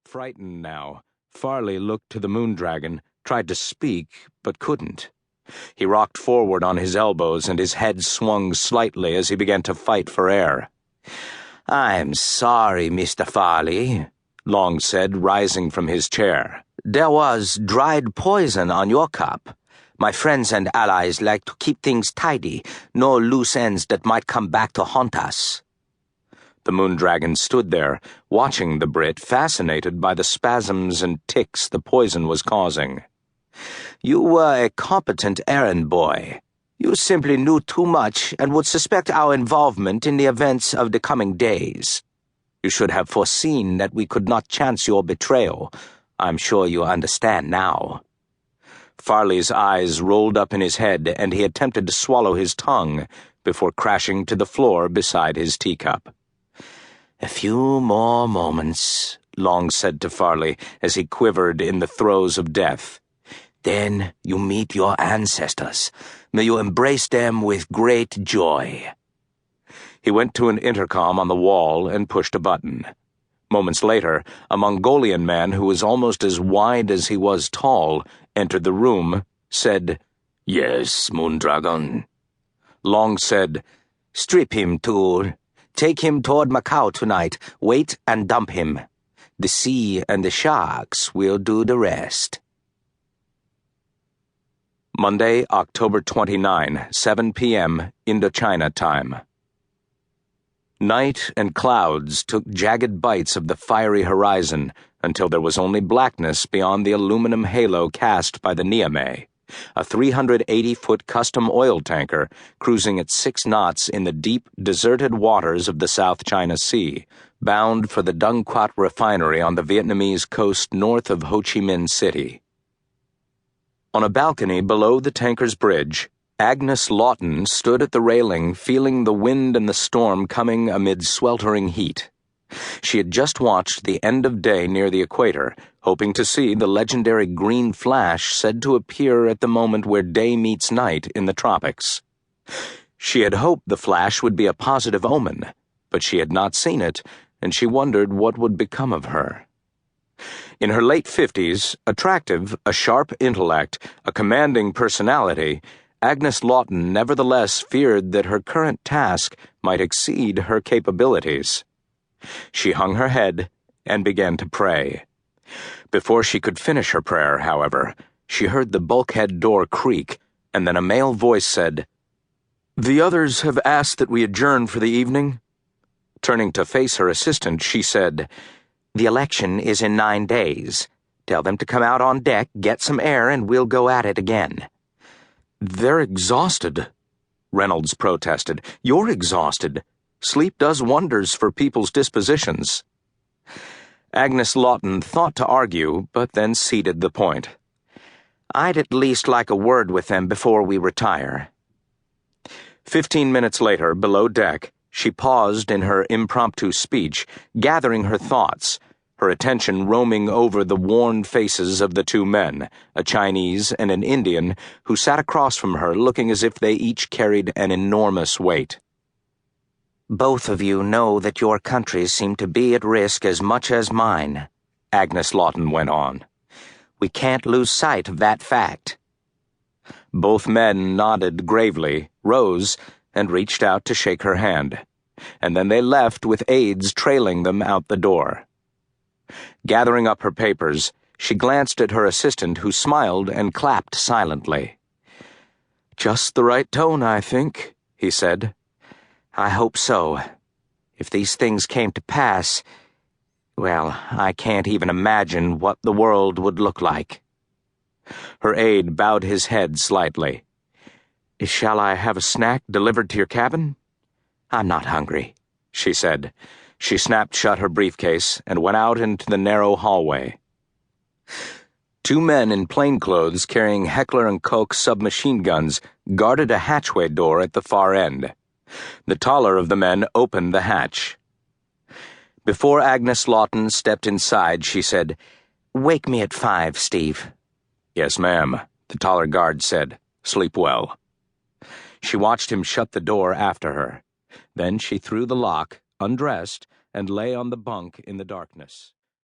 Frightened now, Farley looked to the Moondragon, tried to speak, but couldn't. He rocked forward on his elbows, and his head swung slightly as he began to fight for air. "I'm sorry, Mr. Farley," Long said, rising from his chair. "There was dried poison on your cup. My friends and allies like to keep things tidy, no loose ends that might come back to haunt us." The Moondragon stood there, watching the Brit, fascinated by the spasms and tics the poison was causing. "You were a competent errand boy. You simply knew too much and would suspect our involvement in the events of the coming days. You should have foreseen that we could not chance your betrayal. I'm sure you understand now." Farley's eyes rolled up in his head, and he attempted to swallow his tongue before crashing to the floor beside his teacup. "A few more moments," Long said to Farley as he quivered in the throes of death. "Then you meet your ancestors. May you embrace them with great joy." He went to an intercom on the wall and pushed a button. Moments later, a Mongolian man who was almost as wide as he was tall entered the room, said, "Yes, Moondragon." Long said, "Strip him, Tool. Take him toward Macau tonight. Wait and dump him. The sea and the sharks will do the rest." Monday, October 29, 7 p.m., Indochina time. Night and clouds took jagged bites of the fiery horizon until there was only blackness beyond the aluminum halo cast by the Niamey, a 380-foot custom oil tanker cruising at 6 knots in the deep, deserted waters of the South China Sea, bound for the Dung Quat refinery on the Vietnamese coast north of Ho Chi Minh City. On a balcony below the tanker's bridge, Agnes Lawton stood at the railing, feeling the wind and the storm coming amid sweltering heat. She had just watched the end of day near the equator, hoping to see the legendary green flash said to appear at the moment where day meets night in the tropics. She had hoped the flash would be a positive omen, but she had not seen it, and she wondered what would become of her. In her late 50s, attractive, a sharp intellect, a commanding personality, Agnes Lawton nevertheless feared that her current task might exceed her capabilities. She hung her head and began to pray. Before she could finish her prayer, however, she heard the bulkhead door creak, and then a male voice said, "The others have asked that we adjourn for the evening." Turning to face her assistant, she said, "The election is in 9 days. Tell them to come out on deck, get some air, and we'll go at it again." "They're exhausted," Reynolds protested. "You're exhausted. Sleep does wonders for people's dispositions." Agnes Lawton thought to argue, but then ceded the point. "I'd at least like a word with them before we retire." 15 minutes later, below deck, she paused in her impromptu speech, gathering her thoughts, her attention roaming over the worn faces of the 2 men, a Chinese and an Indian, who sat across from her looking as if they each carried an enormous weight. "Both of you know that your countries seem to be at risk as much as mine," Agnes Lawton went on. "We can't lose sight of that fact." Both men nodded gravely, rose, and reached out to shake her hand, and then they left with aides trailing them out the door. Gathering up her papers, she glanced at her assistant, who smiled and clapped silently. "Just the right tone, I think," he said. "I hope so. If these things came to pass, well, I can't even imagine what the world would look like." Her aide bowed his head slightly. "Shall I have a snack delivered to your cabin?" "I'm not hungry," she said. She snapped shut her briefcase and went out into the narrow hallway. 2 men in plainclothes carrying Heckler & Koch submachine guns guarded a hatchway door at the far end. The taller of the men opened the hatch. Before Agnes Lawton stepped inside, she said, "Wake me at 5, Steve." "Yes, ma'am," the taller guard said. "Sleep well." She watched him shut the door after her. Then she threw the lock, undressed, and lay on the bunk in the darkness.